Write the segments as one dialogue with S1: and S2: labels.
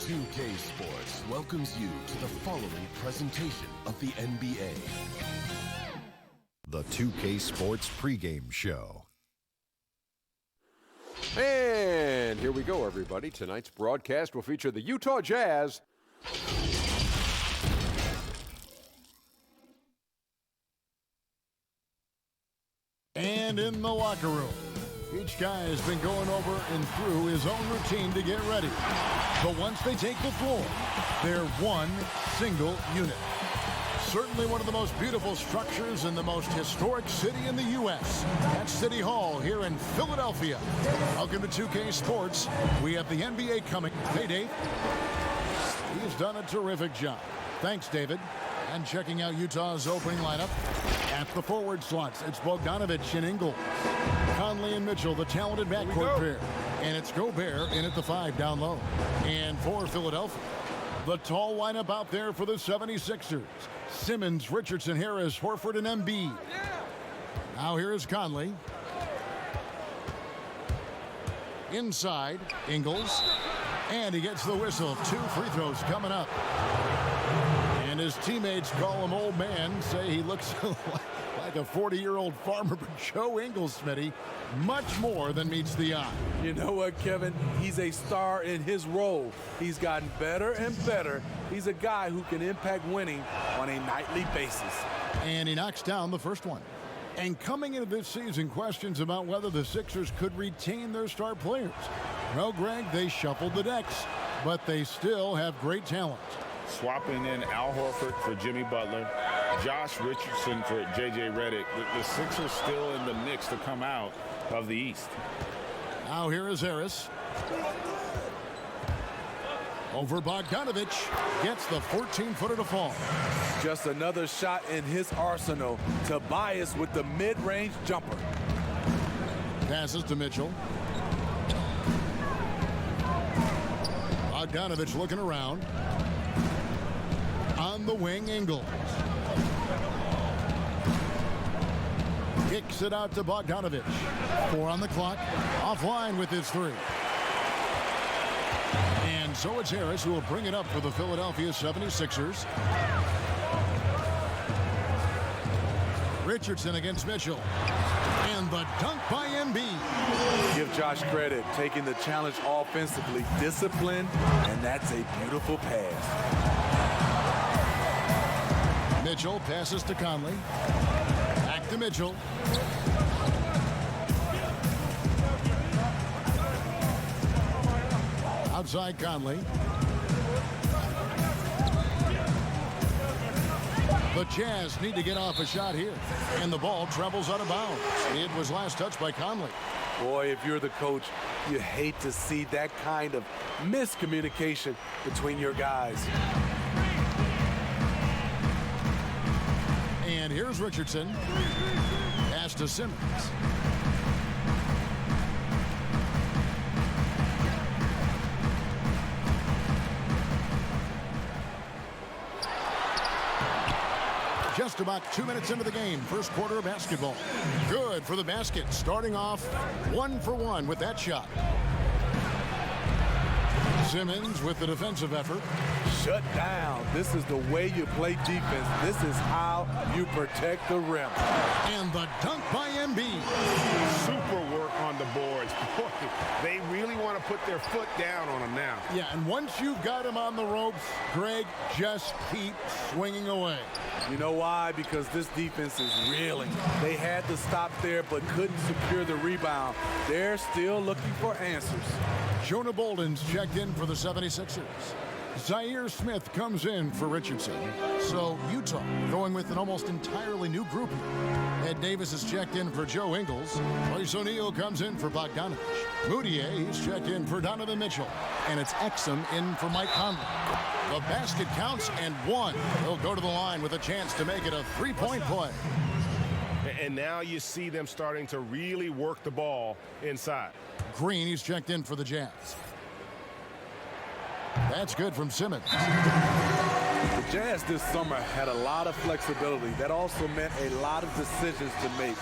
S1: 2K Sports welcomes you to the following presentation of the NBA.
S2: The 2K Sports pregame show.
S3: And here we go, everybody. Tonight's broadcast will feature the Utah Jazz.
S4: And in the locker room, each guy has been going over and through his own routine to get ready. But once they take the floor, they're one single unit. Certainly one of the most beautiful structures in the most historic city in the U.S. That's City Hall here in Philadelphia. Welcome to 2K Sports. We have the NBA coming. Hey, Dave. He's done a terrific job. Thanks, David. And checking out Utah's opening lineup. At the forward slots, it's Bogdanovich and Ingles. Conley and Mitchell, the talented backcourt pair. And it's Gobert in at the 5 down low. And for Philadelphia, the tall lineup out there for the 76ers. Simmons, Richardson, Harris, Horford, and Embiid. Now here is Conley. Inside, Ingles. And he gets the whistle. 2 free throws coming up. And his teammates call him old man, say he looks like a 40-year-old farmer, but Joe Ingles, Smitty, much more than meets the eye.
S5: You know what, Kevin? He's a star in his role. He's gotten better and better. He's a guy who can impact winning on a nightly basis.
S4: And he knocks down the first one. And coming into this season, questions about whether the Sixers could retain their star players. Well, Greg, they shuffled the decks, but they still have great talent.
S6: Swapping in Al Horford for Jimmy Butler, Josh Richardson for J.J. Redick. The Sixers still in the mix to come out of the East.
S4: Now here is Harris. Over Bogdanovich. Gets the 14-footer to fall.
S5: Just another shot in his arsenal. Tobias with the mid-range jumper.
S4: Passes to Mitchell. Bogdanovich looking around. On the wing, Ingles. Kicks it out to Bogdanovich. 4 on the clock. Offline with his 3. And so it's Harris who will bring it up for the Philadelphia 76ers. Richardson against Mitchell. And the dunk by Embiid.
S5: Give Josh credit, taking the challenge offensively, disciplined, and that's a beautiful pass.
S4: Mitchell passes to Conley. Back to Mitchell. Outside Conley. The Jazz need to get off a shot here. And the ball travels out of bounds. It was last touched by Conley.
S5: Boy, if you're the coach, you hate to see that kind of miscommunication between your guys.
S4: And here's Richardson. Pass to Simmons. Just about 2 minutes into the game. First quarter of basketball. Good for the basket. Starting off 1 for 1 with that shot. Simmons with the defensive effort.
S5: Shut down. This is the way you play defense. This is how you protect the rim.
S4: And the dunk by Embiid.
S6: Super work on the boards. Boy, they really want to put their foot down on him now.
S4: Yeah, and once you've got him on the ropes, Greg, just keep swinging away.
S5: You know why? Because this defense is reeling. They had to stop there but couldn't secure the rebound. They're still looking for answers.
S4: Jonah Bolden's checked in for the 76ers. Zaire Smith comes in for Richardson. So Utah going with an almost entirely new group here. Ed Davis is checked in for Joe Ingles. Royce O'Neal comes in for Bogdanovich. Moutier, he's checked in for Donovan Mitchell. And it's Exum in for Mike Conley. The basket counts and 1. He'll go to the line with a chance to make it a 3-point play.
S6: And now you see them starting to really work the ball inside.
S4: Green, he's checked in for the Jazz. That's good from Simmons.
S5: The Jazz this summer had a lot of flexibility. That also meant a lot of decisions to make.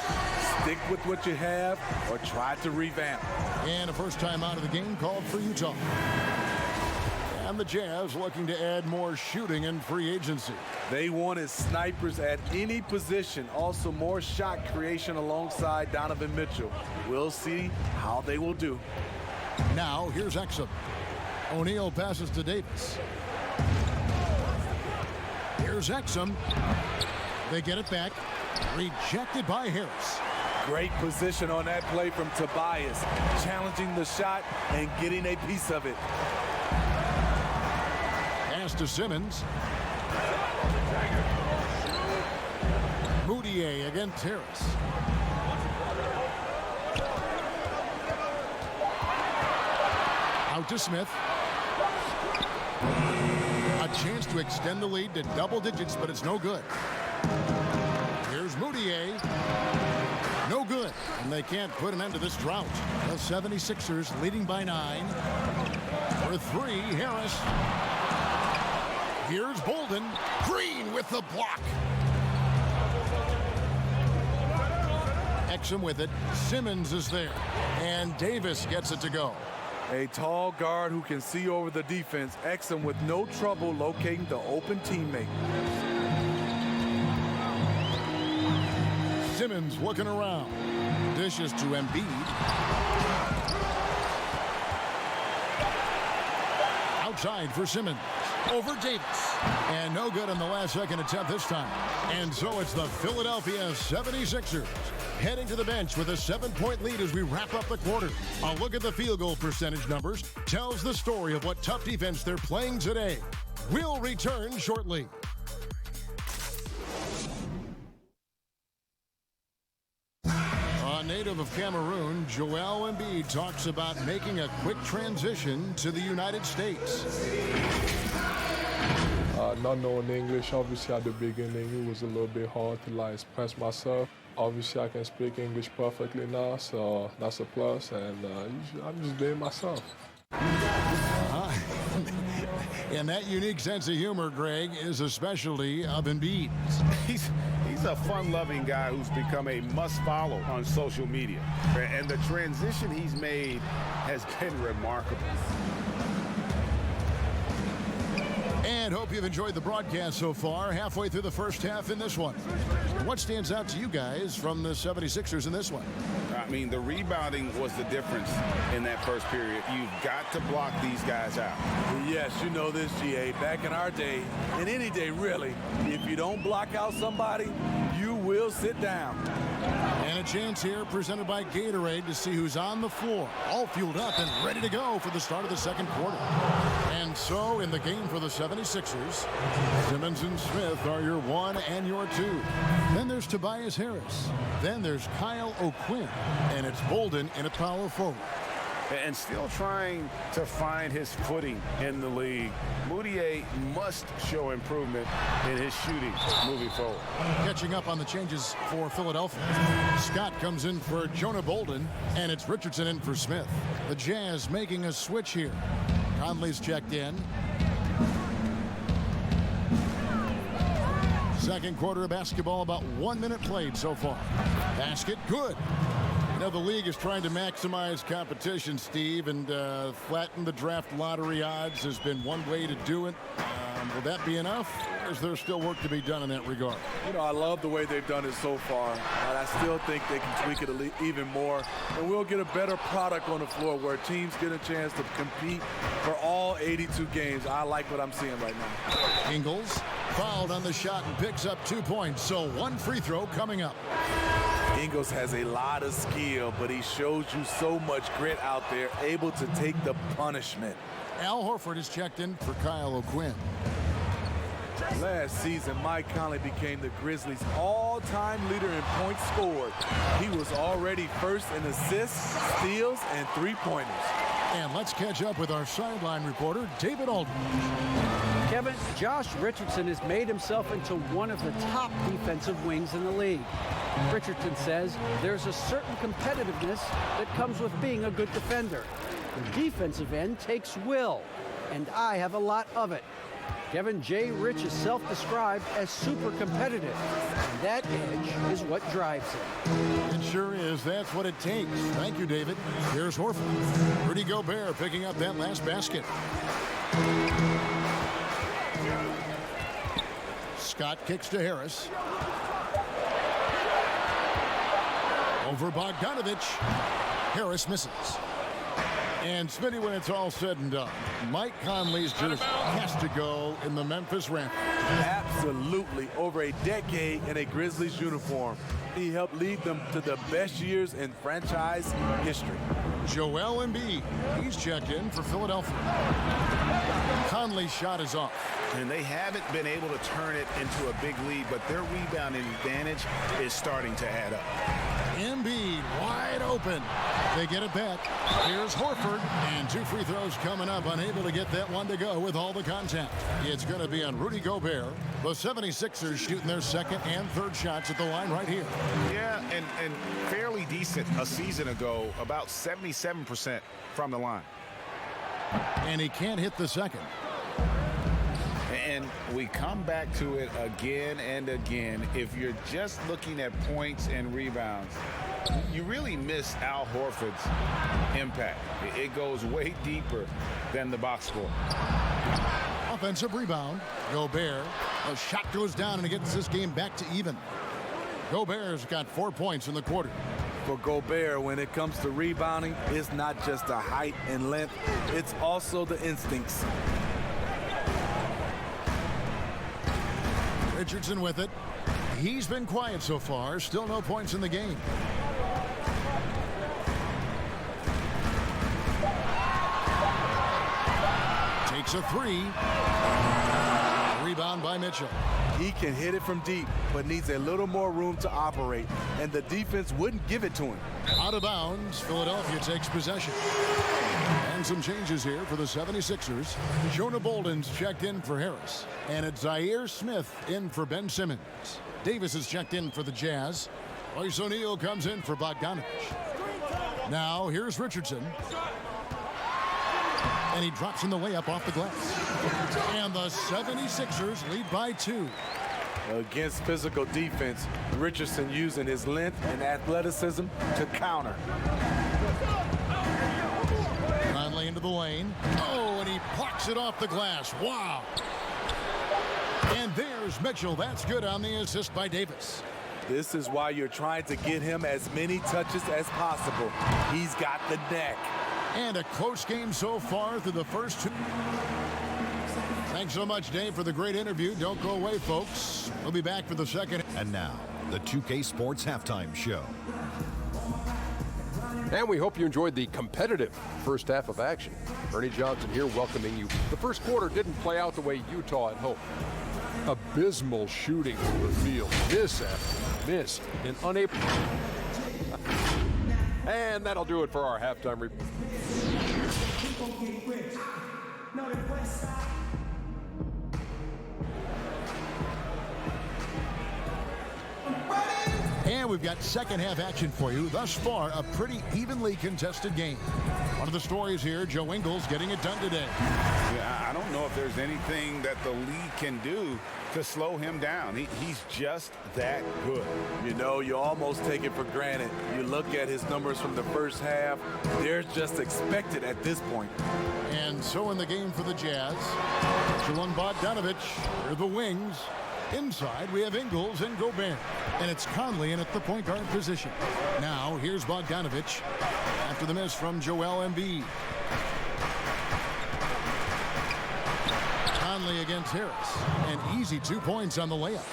S5: Stick with what you have or try to revamp.
S4: And a first time out of the game called for Utah. And the Jazz looking to add more shooting in free agency.
S5: They wanted snipers at any position. Also more shot creation alongside Donovan Mitchell. We'll see how they will do.
S4: Now here's Exum. O'Neal passes to Davis. Here's Exum. They get it back. Rejected by Harris.
S5: Great position on that play from Tobias. Challenging the shot and getting a piece of it.
S4: Pass to Simmons. Moutier against Harris. Out to Smith. A chance to extend the lead to double digits, but it's no good. Here's Moutier. No good, and they can't put an end to this drought. The 76ers leading by 9. For 3, Harris. Here's Bolden. Green with the block. Exum with it. Simmons is there, and Davis gets it to go.
S5: A tall guard who can see over the defense. Exum with no trouble locating the open teammate.
S4: Simmons looking around. Dishes to Embiid. Outside for Simmons. Over Davis. And no good on the last second attempt this time. And so it's the Philadelphia 76ers heading to the bench with a 7-point lead as we wrap up the quarter. A look at the field goal percentage numbers tells the story of what tough defense they're playing today. We'll return shortly. A native of Cameroon, Joel Embiid talks about making a quick transition to the United States.
S7: Not knowing English, obviously at the beginning it was a little bit hard to express myself. Obviously I can speak English perfectly now, so that's a plus, and I'm just being myself.
S4: And that unique sense of humor, Greg, is a specialty of Embiid.
S6: He's a fun-loving guy who's become a must-follow on social media. And the transition he's made has been remarkable.
S4: And hope you've enjoyed the broadcast so far, halfway through the first half in this one. What stands out to you guys from the 76ers in this one?
S6: I mean, the rebounding was the difference in that first period. You've got to block these guys out.
S5: Yes, you know this, GA. Back in our day, and any day really, if you don't block out somebody, you will sit down.
S4: And a chance here presented by Gatorade to see who's on the floor, all fueled up and ready to go for the start of the second quarter. And so in the game for the 76ers, Simmons and Smith are your 1 and your 2. Then there's Tobias Harris. Then there's Kyle O'Quinn. And it's Bolden in a power forward.
S6: And still trying to find his footing in the league. Moutier must show improvement in his shooting moving forward.
S4: Catching up on the changes for Philadelphia. Scott comes in for Jonah Bolden, and it's Richardson in for Smith. The Jazz making a switch here. Conley's checked in. Second quarter of basketball, about 1 minute played so far. Basket, good. You know, the league is trying to maximize competition, Steve, and flatten the draft lottery odds has been one way to do it. Will that be enough, or is there still work to be done in that regard?
S5: You know, I love the way they've done it so far, and I still think they can tweak it even more, and we'll get a better product on the floor where teams get a chance to compete for all 82 games. I like what I'm seeing right now.
S4: Ingles fouled on the shot and picks up 2 points, so one free throw coming up.
S5: Ingles has a lot of skill, but he shows you so much grit out there, able to take the punishment.
S4: Al Horford is checked in for Kyle O'Quinn.
S5: Last season, Mike Conley became the Grizzlies' all-time leader in points scored. He was already first in assists, steals, and three-pointers.
S4: And let's catch up with our sideline reporter, David Aldridge.
S8: Kevin, Josh Richardson has made himself into one of the top defensive wings in the league. Richardson says there's a certain competitiveness that comes with being a good defender. The defensive end takes will, and I have a lot of it. Kevin J. Rich is self-described as super competitive, and that edge is what drives him.
S4: It sure is. That's what it takes. Thank you, David. Here's Horford. Rudy Gobert picking up that last basket. Scott kicks to Harris. Over Bogdanovich. Harris misses. And Smitty, when it's all said and done, Mike Conley's jersey has to go in the Memphis Rampart.
S5: Absolutely. Over a decade in a Grizzlies uniform. He helped lead them to the best years in franchise history.
S4: Joel Embiid, he's checked in for Philadelphia. Conley's shot is off.
S6: And they haven't been able to turn it into a big lead, but their rebounding advantage is starting to add up.
S4: Embiid wide open. They get it back. Here's Horford, and 2 free throws coming up, unable to get that one to go with all the contact. It's going to be on Rudy Gobert. The 76ers shooting their second and third shots at the line right here.
S6: Yeah, and fairly decent a season ago, about 77% from the line.
S4: And he can't hit the second.
S6: And we come back to it again and again. If you're just looking at points and rebounds, you really miss Al Horford's impact. It goes way deeper than the box score.
S4: Offensive rebound. Gobert. A shot goes down and it gets this game back to even. Gobert's got 4 points in the quarter.
S5: For Gobert, when it comes to rebounding, it's not just the height and length, it's also the instincts.
S4: Richardson with it. He's been quiet so far. Still no points in the game. Takes a 3. Rebound by Mitchell.
S5: He can hit it from deep, but needs a little more room to operate, and the defense wouldn't give it to him.
S4: Out of bounds, Philadelphia takes possession. And some changes here for the 76ers. Jonah Bolden's checked in for Harris. And it's Zaire Smith in for Ben Simmons. Davis is checked in for the Jazz. Royce O'Neal comes in for Bogdanovich. Now here's Richardson. And he drops in the layup off the glass. And the 76ers lead by 2.
S5: Against physical defense, Richardson using his length and athleticism to counter.
S4: Conley into the lane. Oh, and he plucks it off the glass. Wow. And there's Mitchell. That's good on the assist by Davis.
S5: This is why you're trying to get him as many touches as possible. He's got the neck.
S4: And a close game so far through the first 2. Thanks so much, Dave, for the great interview. Don't go away, folks. We'll be back for the second.
S2: And now, the 2K Sports Halftime Show.
S3: And we hope you enjoyed the competitive first half of action. Ernie Johnson here welcoming you. The first quarter didn't play out the way Utah had hoped. Abysmal shooting from the field. Miss after miss and unable. And that'll do it for our halftime report.
S4: And we've got second half action for you. Thus far, a pretty evenly contested game. One of the stories here, Joe Ingles getting it done today.
S6: Yeah, I don't know if there's anything that the league can do to slow him down. He's just that good.
S5: You know, you almost take it for granted. You look at his numbers from the first half, they're just expected at this point.
S4: And so in the game for the Jazz, Mitchell and Bogdanovich are the wings. Inside, we have Ingles and Gobert. And it's Conley in at the point guard position. Now, here's Bogdanovich after the miss from Joel Embiid. Conley against Harris. An easy 2 points on the layup.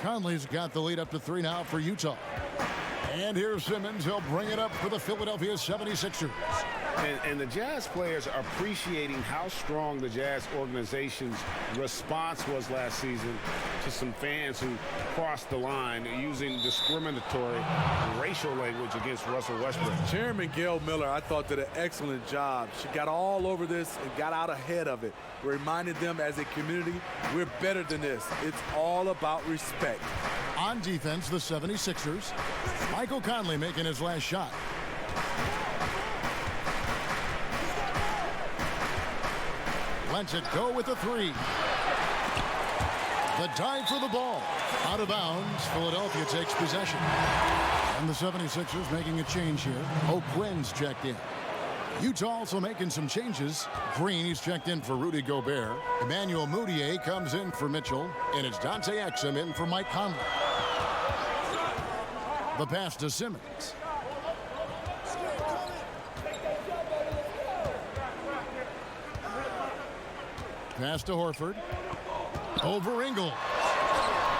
S4: Conley's got the lead up to 3 now for Utah. And here's Simmons. He'll bring it up for the Philadelphia 76ers.
S6: And the Jazz players are appreciating how strong the Jazz organization's response was last season to some fans who crossed the line using discriminatory racial language against Russell Westbrook.
S5: Chairman Gail Miller, I thought, did an excellent job. She got all over this and got out ahead of it. Reminded them as a community, we're better than this. It's all about respect.
S4: On defense, the 76ers. Michael Conley making his last shot. Lets it go with a 3. The dive for the ball. Out of bounds. Philadelphia takes possession. And the 76ers making a change here. O'Quinn's checked in. Utah also making some changes. Green, he's checked in for Rudy Gobert. Emmanuel Mudiay comes in for Mitchell. And it's Dante Exum in for Mike Conley. The pass to Simmons. Pass to Horford. Over Ingle.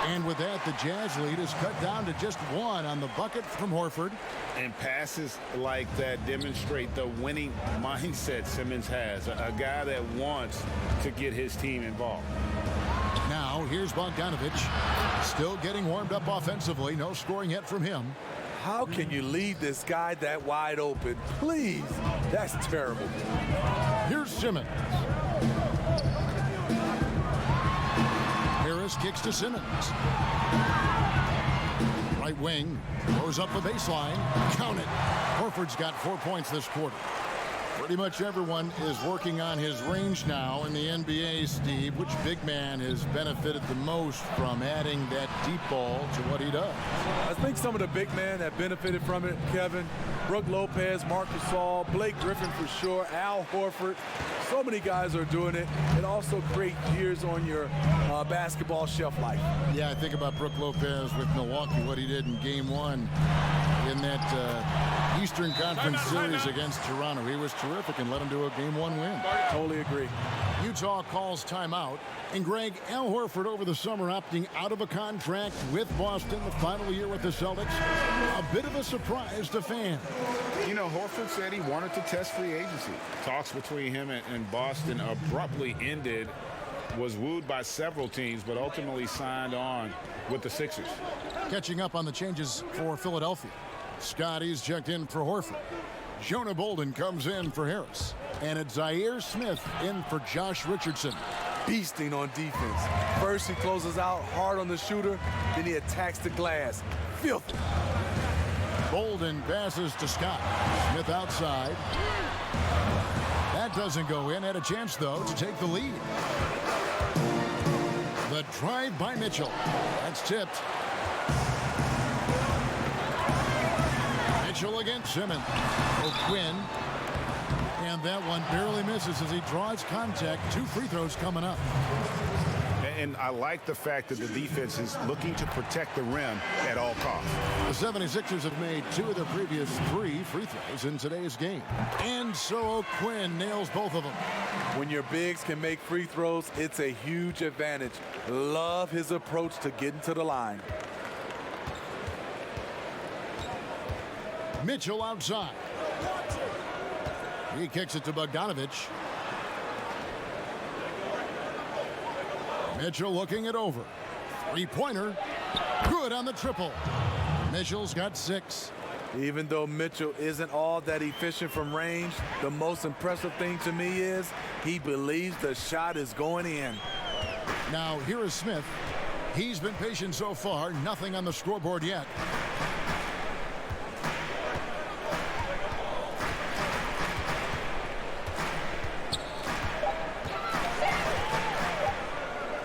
S4: And with that, the Jazz lead is cut down to just one on the bucket from Horford.
S6: And passes like that demonstrate the winning mindset Simmons has. A guy that wants to get his team involved.
S4: Now, here's Bogdanovich. Still getting warmed up offensively. No scoring yet from him.
S5: How can you leave this guy that wide open? Please. That's terrible.
S4: Here's Simmons. Harris kicks to Simmons. Right wing goes up the baseline. Count it. Horford's got 4 points this quarter. Pretty much everyone is working on his range now in the NBA, Steve. Which big man has benefited the most from adding that deep ball to what he does?
S5: I think some of the big men have benefited from it, Kevin. Brook Lopez, Marc Gasol, Blake Griffin for sure, Al Horford. So many guys are doing it. It also creates years on your basketball shelf life.
S4: Yeah, I think about Brook Lopez with Milwaukee, what he did in Game 1 in that Eastern Conference series against Toronto. He was terrific and led him to a Game 1 win.
S5: Totally agree.
S4: Utah calls timeout. And Greg, Al Horford over the summer opting out of a contract with Boston the final year with the Celtics. A bit of a surprise to fans.
S6: You know, Horford said he wanted to test free agency. Talks between him and Boston abruptly ended. Was wooed by several teams, but ultimately signed on with the Sixers.
S4: Catching up on the changes for Philadelphia. Scotty's checked in for Horford. Jonah Bolden comes in for Harris. And it's Zaire Smith in for Josh Richardson.
S5: Beasting on defense. First he closes out hard on the shooter, then he attacks the glass. Filthy.
S4: Bolden passes to Scott. Smith outside. That doesn't go in. Had a chance, though, to take the lead. The drive by Mitchell. That's tipped. Mitchell against Simmons. O'Quinn. And that one barely misses as he draws contact. 2 free throws coming up.
S6: And I like the fact that the defense is looking to protect the rim at all costs.
S4: The 76ers have made 2 of their previous 3 free throws in today's game. And so O'Quinn nails both of them.
S5: When your bigs can make free throws, it's a huge advantage. Love his approach to getting to the line.
S4: Mitchell outside. He kicks it to Bogdanovich. Mitchell looking it over. 3-pointer. Good on the triple. Mitchell's got 6.
S5: Even though Mitchell isn't all that efficient from range, the most impressive thing to me is he believes the shot is going in.
S4: Now here is Smith. He's been patient so far. Nothing on the scoreboard yet.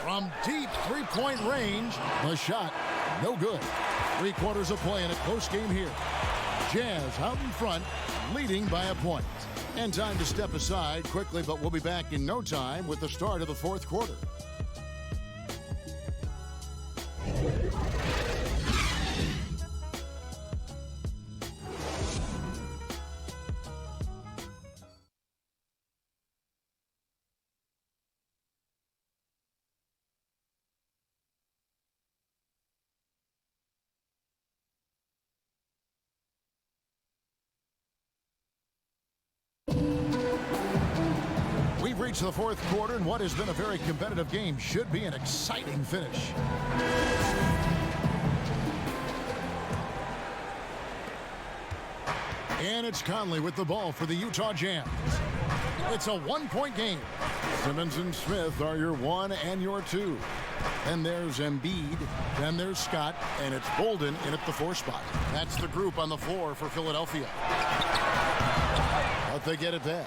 S4: From deep 3-point range, the shot, no good. 3 quarters of play in a close game here. Jazz out in front, leading by a point. And time to step aside quickly, but we'll be back in no time with the start of the 4th quarter. We've reached the 4th quarter, and what has been a very competitive game should be an exciting finish. And it's Conley with the ball for the Utah Jazz. It's a 1-point game. Simmons and Smith are your 1 and your 2. Then there's Embiid. Then there's Scott. And it's Bolden in at the 4 spot. That's the group on the floor for Philadelphia. But they get it back.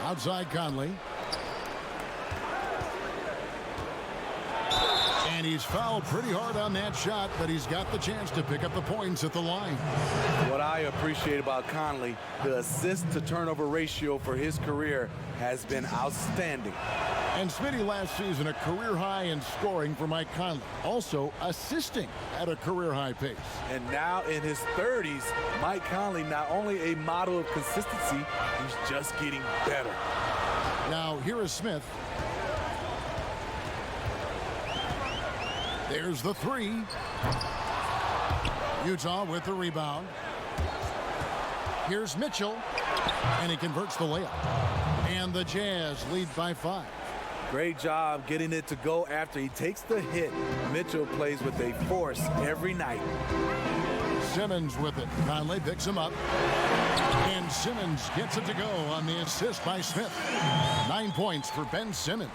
S4: Outside Conley. And he's fouled pretty hard on that shot, but he's got the chance to pick up the points at the line.
S5: What I appreciate about Conley, the assist to turnover ratio for his career has been outstanding.
S4: And Smitty last season a career high in scoring for Mike Conley, also assisting at a career high pace.
S5: And now in his 30s, Mike Conley not only a model of consistency, he's just getting better.
S4: Now here is Smith. There's the three. Utah with the rebound. Here's Mitchell, and he converts the layup. And the Jazz lead by 5.
S5: Great job getting it to go after he takes the hit. Mitchell plays with a force every night.
S4: Simmons with it. Conley picks him up. And Simmons gets it to go on the assist by Smith. 9 points for Ben Simmons.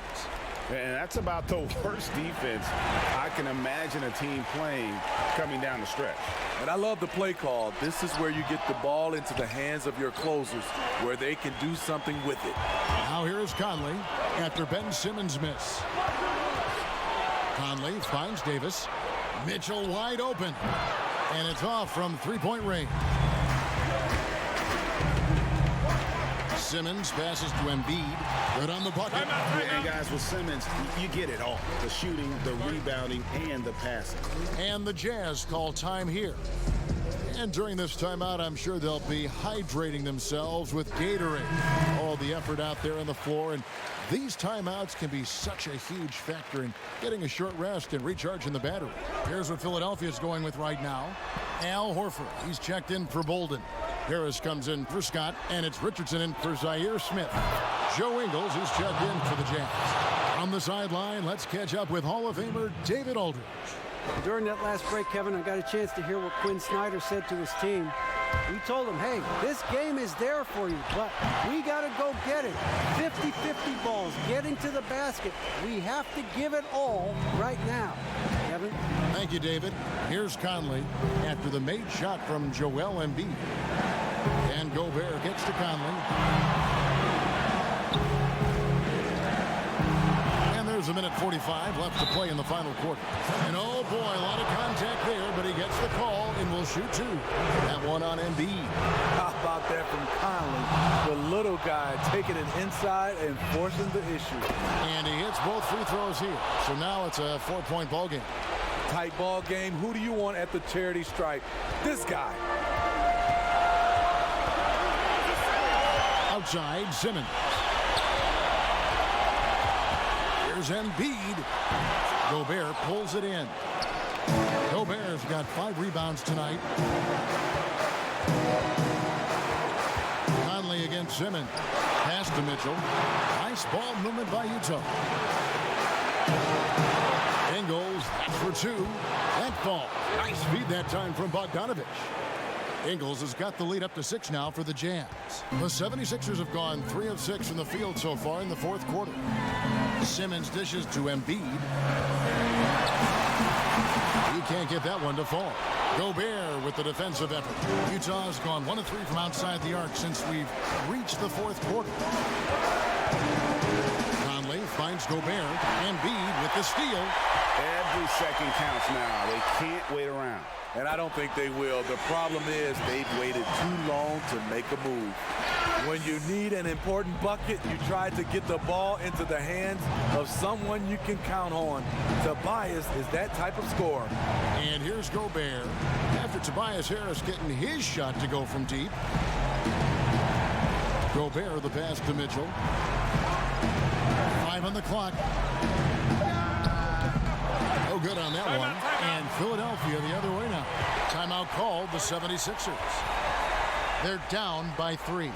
S6: And that's about the worst defense I can imagine a team playing coming down the stretch.
S5: And I love the play call. This is where you get the ball into the hands of your closers, where they can do something with it.
S4: Now here is Conley after Ben Simmons' miss. Conley finds Davis. Mitchell wide open. And it's off from three-point range. Simmons passes to Embiid. Good on the bucket.
S6: And guys, with Simmons, you get it all. The shooting, the rebounding, and the passing.
S4: And the Jazz call time here. And during this timeout, I'm sure they'll be hydrating themselves with Gatorade. All the effort out there on the floor. And these timeouts can be such a huge factor in getting a short rest and recharging the battery. Here's what Philadelphia's going with right now. Al Horford. He's checked in for Bolden. Harris comes in for Scott, and it's Richardson in for Zaire Smith. Joe Ingles is checked in for the Jazz. On the sideline, let's catch up with Hall of Famer David Aldridge.
S8: During that last break, Kevin, I got a chance to hear what Quinn Snyder said to his team. He told them, hey, this game is there for you, but we got to go get it. 50-50 balls, getting to the basket. We have to give it all right now. Kevin?
S4: Thank you, David. Here's Conley after the made shot from Joel Embiid. And Gobert gets to Conley. And there's a minute 45 left to play in the final quarter. And oh boy, a lot of contact there, but he gets the call and will shoot two. That one on Embiid.
S5: How about that from Conley? The little guy taking it inside and forcing the issue.
S4: And he hits both free throws here. So now it's a 4-point ball game.
S5: Tight ball game. Who do you want at the charity stripe? This guy.
S4: Outside, Simmons. Here's Embiid. Gobert pulls it in. Gobert's got 5 rebounds tonight. Conley against Simmons. Pass to Mitchell. Nice ball movement by Utah. Ingles for 2. That ball. Nice feed that time from Bogdanovich. Ingles has got the lead up to 6 now for the Jazz. The 76ers have gone 3 of 6 from the field so far in the fourth quarter. Simmons dishes to Embiid. He can't get that one to fall. Gobert with the defensive effort. Utah's gone 1 of 3 from outside the arc since we've reached the fourth quarter. Conley finds Gobert. Embiid with the steal.
S6: Every second counts now. They can't wait around.
S5: And I don't think they will. The problem is they've waited too long to make a move. When you need an important bucket, you try to get the ball into the hands of someone you can count on. Tobias is that type of scorer.
S4: And here's Gobert. After Tobias Harris getting his shot to go from deep. Gobert the pass to Mitchell. 5 on the clock. No good on that one. And Philadelphia the other way now. Timeout called the 76ers. They're down by 3.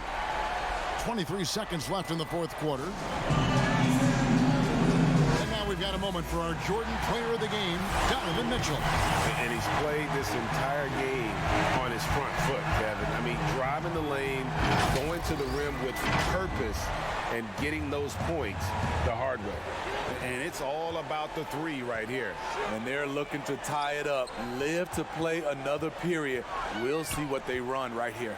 S4: 23 seconds left in the fourth quarter. And now we've got a moment for our Jordan Player of the Game, Donovan Mitchell.
S6: And he's played this entire game on his front foot, Kevin. I mean, driving the lane, going to the rim with purpose, and getting those points the hard way. And it's all about the 3 right here.
S5: And they're looking to tie it up. Live to play another period. We'll see what they run right here.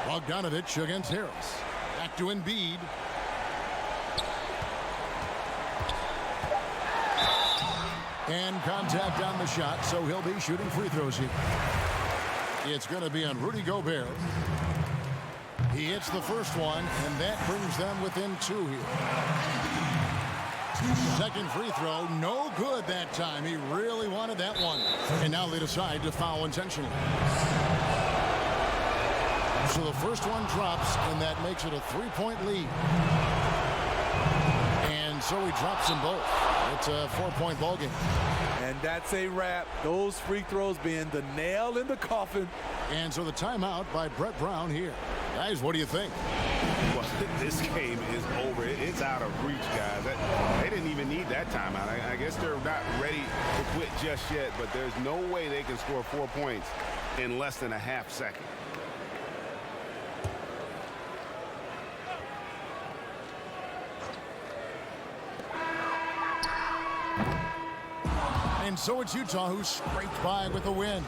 S5: Bogdanovich against Harris. Back to Embiid.
S4: And contact on the shot, so he'll be shooting free throws here. It's going to be on Rudy Gobert. He hits the first one, and that brings them within 2 here. Second free throw, no good that time. He really wanted that one. And now they decide to foul intentionally. So the first one drops, and that makes it a 3-point lead. And so he drops them both. It's a 4-point ball game.
S5: And that's a wrap. Those free throws being the nail in the coffin.
S4: And so the timeout by Brett Brown here. Guys, what do you think?
S9: Well, this game is over. It's out of reach, guys. They didn't even need that timeout. I guess they're not ready to quit just yet, but there's no way they can score 4 points in less than a half second.
S4: And so it's Utah who scraped by with a win.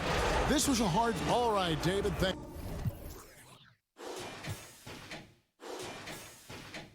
S4: This was a hard ball ride, David.